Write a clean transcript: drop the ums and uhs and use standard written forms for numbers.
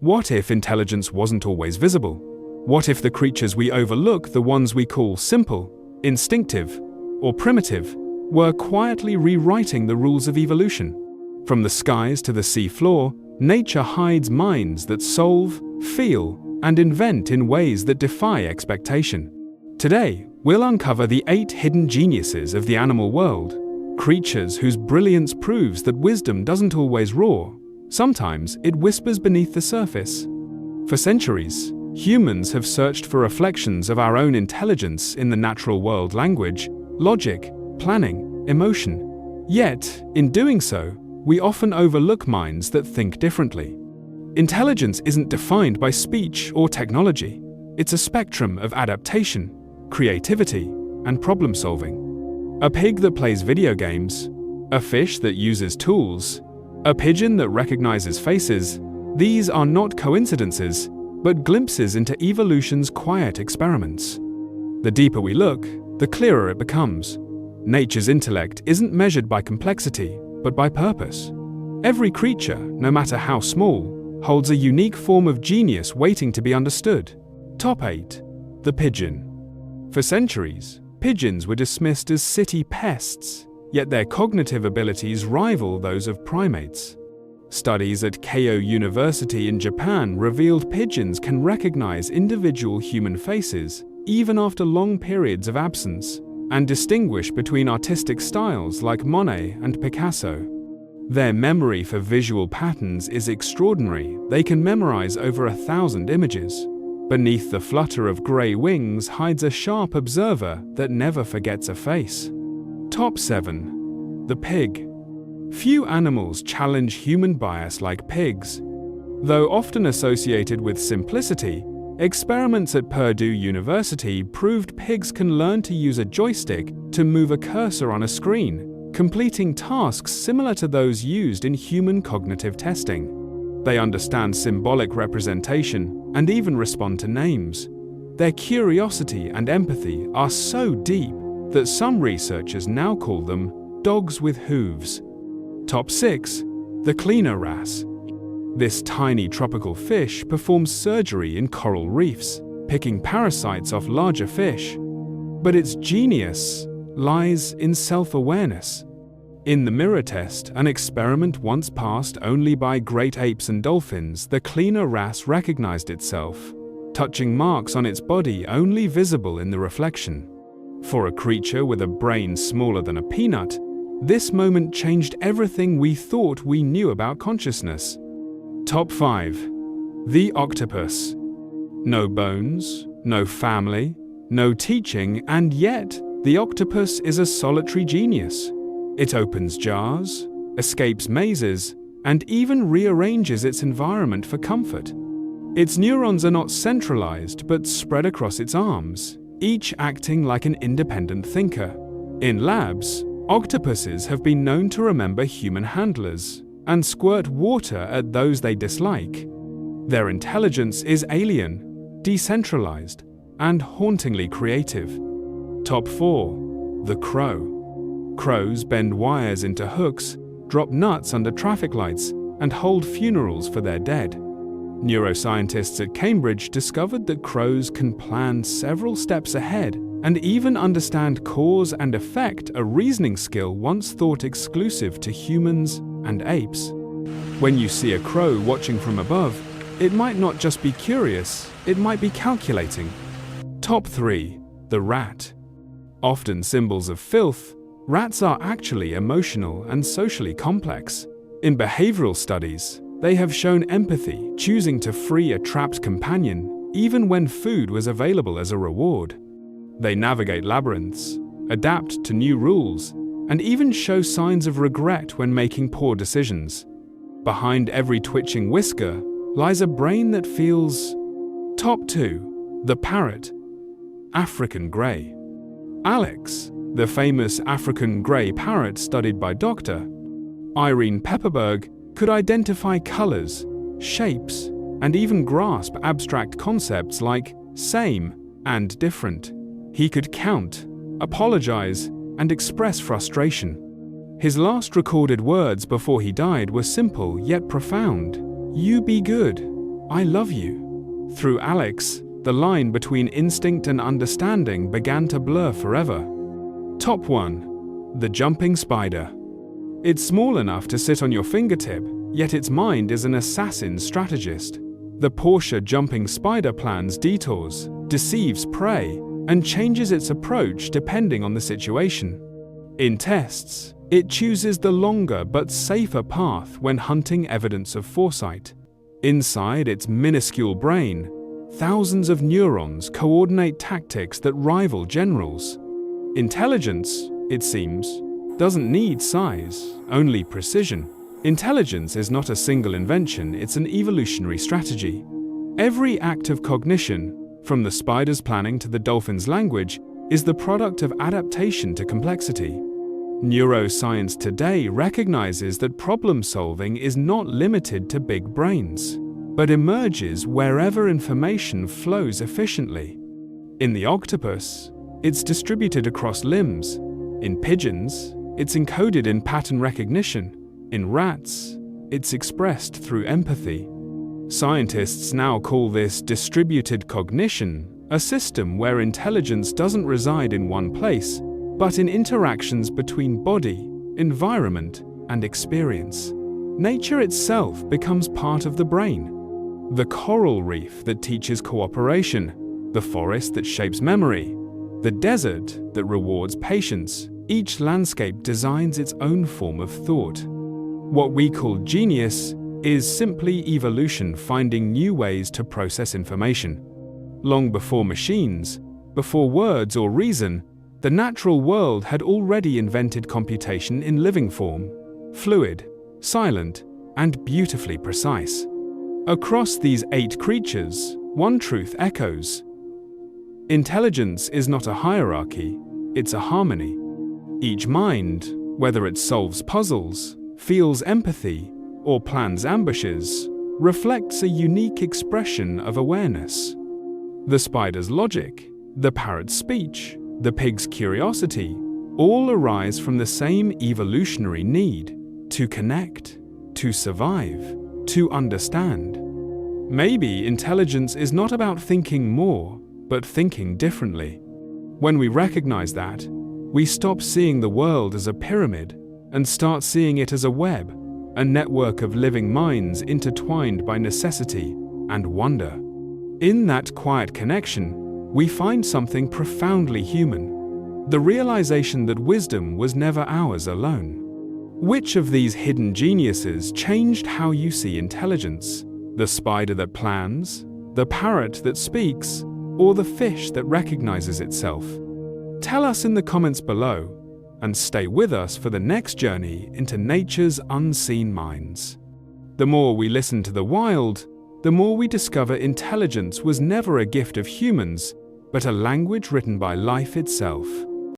What if intelligence wasn't always visible? What if the creatures we overlook, the ones we call simple, instinctive, or primitive, were quietly rewriting the rules of evolution? From the skies to the sea floor, nature hides minds that solve, feel, and invent in ways that defy expectation. Today, we'll uncover the 8 hidden geniuses of the animal world, creatures whose brilliance proves that wisdom doesn't always roar. Sometimes it whispers beneath the surface. For centuries, humans have searched for reflections of our own intelligence in the natural world: language, logic, planning, emotion. Yet, in doing so, we often overlook minds that think differently. Intelligence isn't defined by speech or technology. It's a spectrum of adaptation, creativity, and problem-solving. A pig that plays video games, a fish that uses tools, a pigeon that recognizes faces. These are not coincidences, but glimpses into evolution's quiet experiments. The deeper we look, the clearer it becomes. Nature's intellect isn't measured by complexity, but by purpose. Every creature, no matter how small, holds a unique form of genius waiting to be understood. Top 8. The pigeon. For centuries, pigeons were dismissed as city pests, yet their cognitive abilities rival those of primates. Studies at Keio University in Japan revealed pigeons can recognize individual human faces, even after long periods of absence, and distinguish between artistic styles like Monet and Picasso. Their memory for visual patterns is extraordinary. They can memorize over 1,000 images. Beneath the flutter of gray wings hides a sharp observer that never forgets a face. Top 7. The pig. Few animals challenge human bias like pigs. Though often associated with simplicity, experiments at Purdue University proved pigs can learn to use a joystick to move a cursor on a screen, completing tasks similar to those used in human cognitive testing. They understand symbolic representation and even respond to names. Their curiosity and empathy are so deep that some researchers now call them dogs with hooves. Top 6. The cleaner wrasse. This tiny tropical fish performs surgery in coral reefs, picking parasites off larger fish. But its genius lies in self-awareness. In the mirror test, an experiment once passed only by great apes and dolphins, the cleaner wrasse recognized itself, touching marks on its body only visible in the reflection. For a creature with a brain smaller than a peanut, this moment changed everything we thought we knew about consciousness. Top 5. The octopus. No bones, no family, no teaching, and yet the octopus is a solitary genius. It opens jars, escapes mazes, and even rearranges its environment for comfort. Its neurons are not centralized but spread across its arms, each acting like an independent thinker. In labs, octopuses have been known to remember human handlers and squirt water at those they dislike. Their intelligence is alien, decentralized, and hauntingly creative. Top 4. The crow. Crows bend wires into hooks, drop nuts under traffic lights, and hold funerals for their dead. Neuroscientists at Cambridge discovered that crows can plan several steps ahead and even understand cause and effect, a reasoning skill once thought exclusive to humans and apes. When you see a crow watching from above, it might not just be curious, it might be calculating. Top 3. The rat. Often symbols of filth, rats are actually emotional and socially complex. In behavioral studies, they have shown empathy, choosing to free a trapped companion, even when food was available as a reward. They navigate labyrinths, adapt to new rules, and even show signs of regret when making poor decisions. Behind every twitching whisker lies a brain that feels. Top 2. The parrot. African grey. Alex, the famous African grey parrot studied by Dr. Irene Pepperberg, could identify colors, shapes, and even grasp abstract concepts like same and different. He could count, apologize, and express frustration. His last recorded words before he died were simple yet profound. "You be good. "I love you." Through Alex, the line between instinct and understanding began to blur forever. Top 1. The jumping spider. It's small enough to sit on your fingertip, yet its mind is an assassin strategist. The Porsche jumping spider plans detours, deceives prey, and changes its approach depending on the situation. In tests, it chooses the longer but safer path when hunting evidence of foresight. Inside its minuscule brain, thousands of neurons coordinate tactics that rival generals. Intelligence, it seems, doesn't need size, only precision. Intelligence is not a single invention, it's an evolutionary strategy. Every act of cognition, from the spider's planning to the dolphin's language, is the product of adaptation to complexity. Neuroscience today recognizes that problem-solving is not limited to big brains, but emerges wherever information flows efficiently. In the octopus, it's distributed across limbs. In pigeons, it's encoded in pattern recognition. In rats, it's expressed through empathy. Scientists now call this distributed cognition, a system where intelligence doesn't reside in one place, but in interactions between body, environment, and experience. Nature itself becomes part of the brain. The coral reef that teaches cooperation, the forest that shapes memory, the desert that rewards patience. Each landscape designs its own form of thought. What we call genius is simply evolution finding new ways to process information. Long before machines, before words or reason, the natural world had already invented computation in living form, fluid, silent, and beautifully precise. Across these 8 creatures, one truth echoes. Intelligence is not a hierarchy, it's a harmony. Each mind, whether it solves puzzles, feels empathy, or plans ambushes, reflects a unique expression of awareness. The spider's logic, the parrot's speech, the pig's curiosity, all arise from the same evolutionary need to connect, to survive, to understand. Maybe intelligence is not about thinking more, but thinking differently. When we recognize that, we stop seeing the world as a pyramid and start seeing it as a web, a network of living minds intertwined by necessity and wonder. In that quiet connection, we find something profoundly human, the realization that wisdom was never ours alone. Which of these hidden geniuses changed how you see intelligence? The spider that plans, the parrot that speaks, or the fish that recognizes itself? Tell us in the comments below, and stay with us for the next journey into nature's unseen minds. The more we listen to the wild, the more we discover intelligence was never a gift of humans, but a language written by life itself.